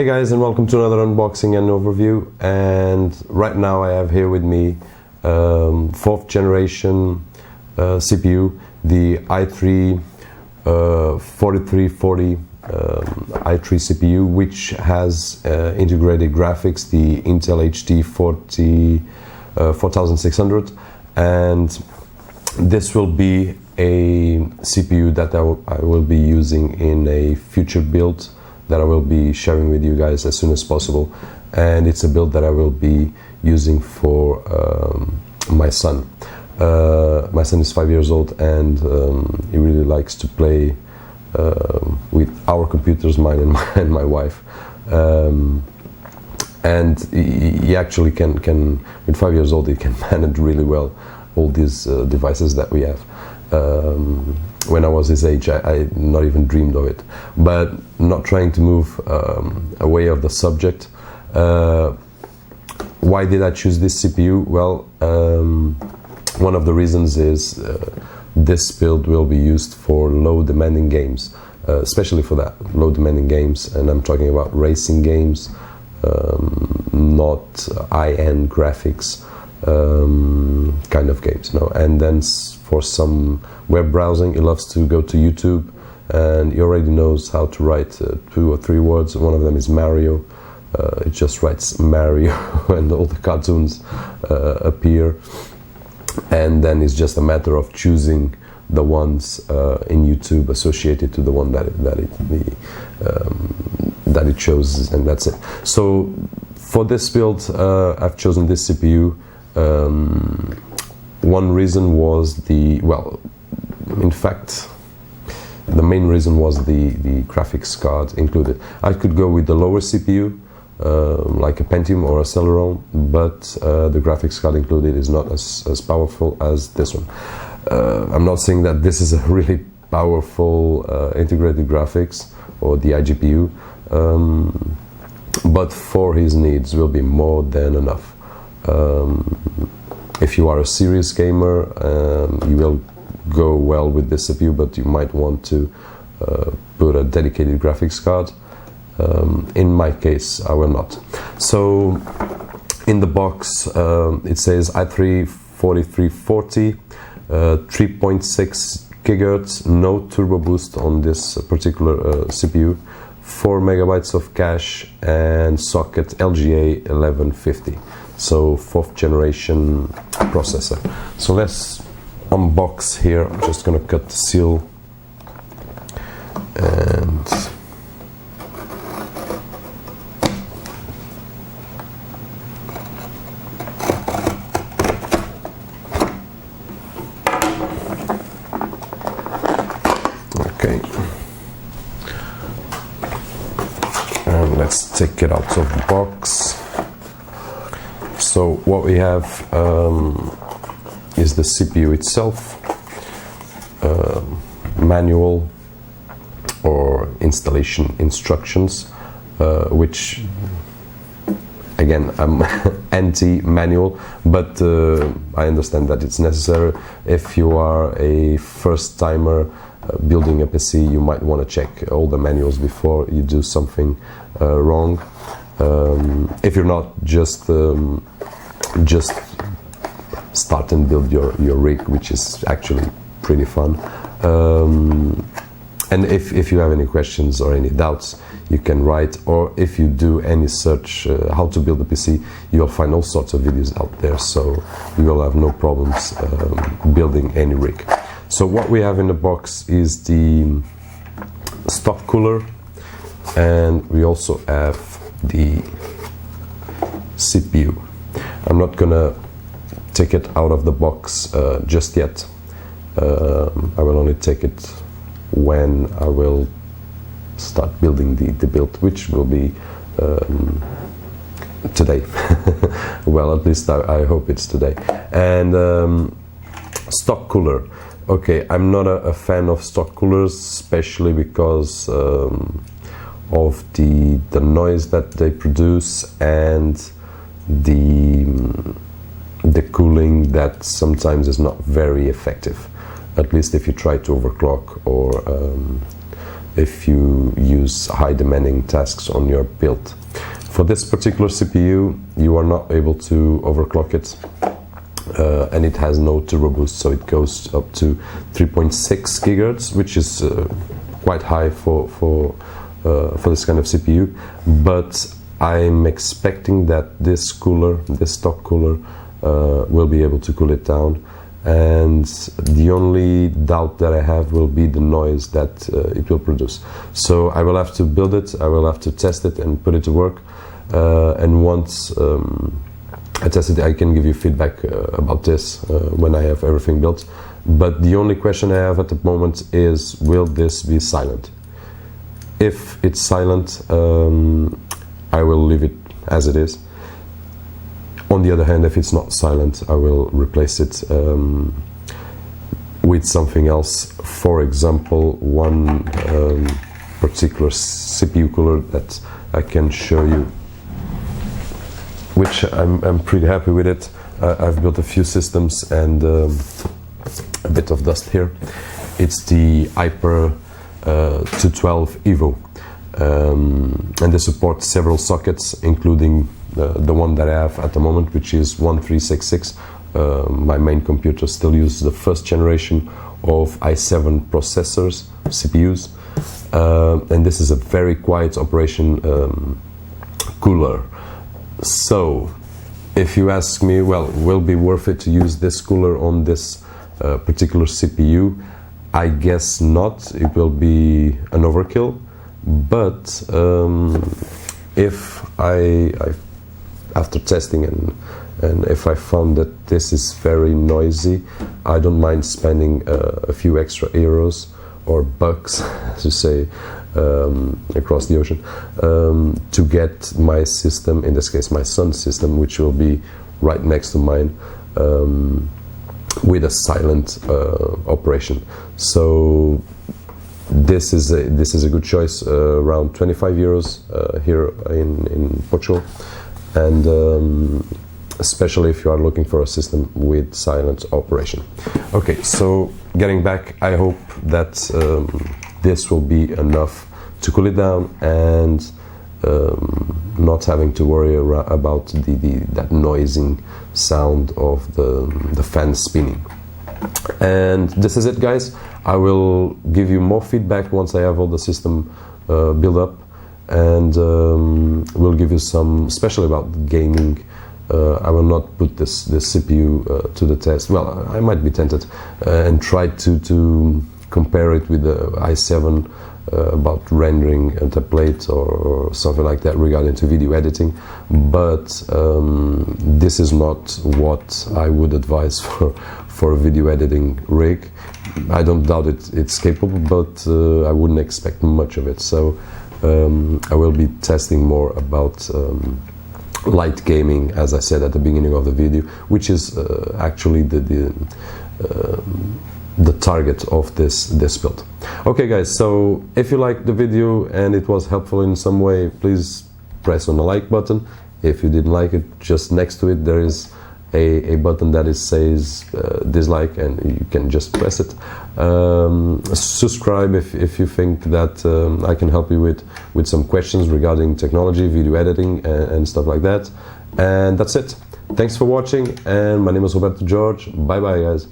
Hey guys, and welcome to another unboxing and overview. And right now I have here with me 4th generation CPU, the i3 4340 i3 CPU, which has integrated graphics, the Intel HD 4600, and this will be a CPU that I will be using in a future build that I will be sharing with you guys as soon as possible. And it's a build that I will be using for my son. My son is 5 years old, and he really likes to play with our computers, mine and my wife. And he actually can, with 5 years old, he can manage really well all these devices that we have. When I was his age, I not even dreamed of it. But not trying to move away of the subject. Why did I choose this CPU? Well, one of the reasons is this build will be used for low demanding games, especially for that, low demanding games, and I'm talking about racing games, not high-end graphics kind of games, no. And then for some web browsing, he loves to go to YouTube, and he already knows how to write 2 or 3 words. One of them is Mario. It just writes Mario and all the cartoons appear, and then it's just a matter of choosing the ones in YouTube associated to the one that it chose, and that's it. So for this build, I've chosen this CPU. One reason was in fact, the main reason was the graphics card included. I could go with the lower CPU, like a Pentium or a Celeron, but the graphics card included is not as powerful as this one. I'm not saying that this is a really powerful integrated graphics or the IGPU, but for his needs will be more than enough. If you are a serious gamer, you will go well with this CPU, but you might want to put a dedicated graphics card. In my case, I will not. So in the box it says i3 4340, 3.6 gigahertz, no turbo boost on this particular CPU, 4 megabytes of cache, and socket LGA 1150. So 4th generation processor. So let's unbox here. I'm just gonna cut the seal, and okay, and let's take it out of the box. So what we have is the CPU itself, manual or installation instructions, which again, I'm anti-manual, but I understand that it's necessary. If you are a first-timer building a PC, you might want to check all the manuals before you do something wrong. If you're not, just start and build your rig, which is actually pretty fun. And if you have any questions or any doubts, you can write, or if you do any search how to build a PC, you'll find all sorts of videos out there, so you will have no problems building any rig. So what we have in the box is the stock cooler, and we also have the CPU. I'm not gonna take it out of the box just yet. I will only take it when I will start building the build, which will be today. Well, at least I hope it's today. And stock cooler. Okay, I'm not a fan of stock coolers, especially because of the noise that they produce and the cooling that sometimes is not very effective, at least if you try to overclock or if you use high demanding tasks on your build. For this particular CPU, you are not able to overclock it, and it has no turbo boost, so it goes up to 3.6 gigahertz, which is quite high for this kind of CPU. But I'm expecting that this cooler, this stock cooler, will be able to cool it down. And the only doubt that I have will be the noise that it will produce. So I will have to build it, I will have to test it and put it to work, and once I test it, I can give you feedback about this when I have everything built. But the only question I have at the moment is, will this be silent? If it's silent, I will leave it as it is. On the other hand, if it's not silent, I will replace it with something else. For example, one particular CPU cooler that I can show you, which I'm pretty happy with it. I've built a few systems and a bit of dust here. It's the Hyper 212 Evo, and they support several sockets, including the one that I have at the moment, which is 1366. My main computer still uses the first generation of i7 processors, CPUs, and this is a very quiet operation cooler. So if you ask me, well, will it be worth it to use this cooler on this particular CPU? I guess not. It will be an overkill. But if I after testing and if I found that this is very noisy, I don't mind spending a few extra euros or bucks, as you say, across the ocean, to get my system, in this case my son's system, which will be right next to mine, with a silent operation. So this is a good choice, around 25 euros here in Portugal, and especially if you are looking for a system with silent operation. Okay, so getting back, I hope that this will be enough to cool it down and not having to worry about that noising sound of the fan spinning. And this is it, guys. I will give you more feedback once I have all the system built up, and we'll give you some, especially about gaming. I will not put this CPU to the test. Well, I might be tempted and try to compare it with the i7 about rendering a template or something like that regarding to video editing, but this is not what I would advise for a video editing rig. I don't doubt it's capable, but I wouldn't expect much of it. So I will be testing more about light gaming, as I said at the beginning of the video, which is actually the target of this build. Okay, guys, so if you liked the video and it was helpful in some way, please press on the like button. If you didn't like it, just next to it there is a button that says dislike, and you can just press it. Subscribe if you think that I can help you with some questions regarding technology, video editing, and stuff like that. And that's it. Thanks for watching, and my name is Roberto. Bye bye, guys.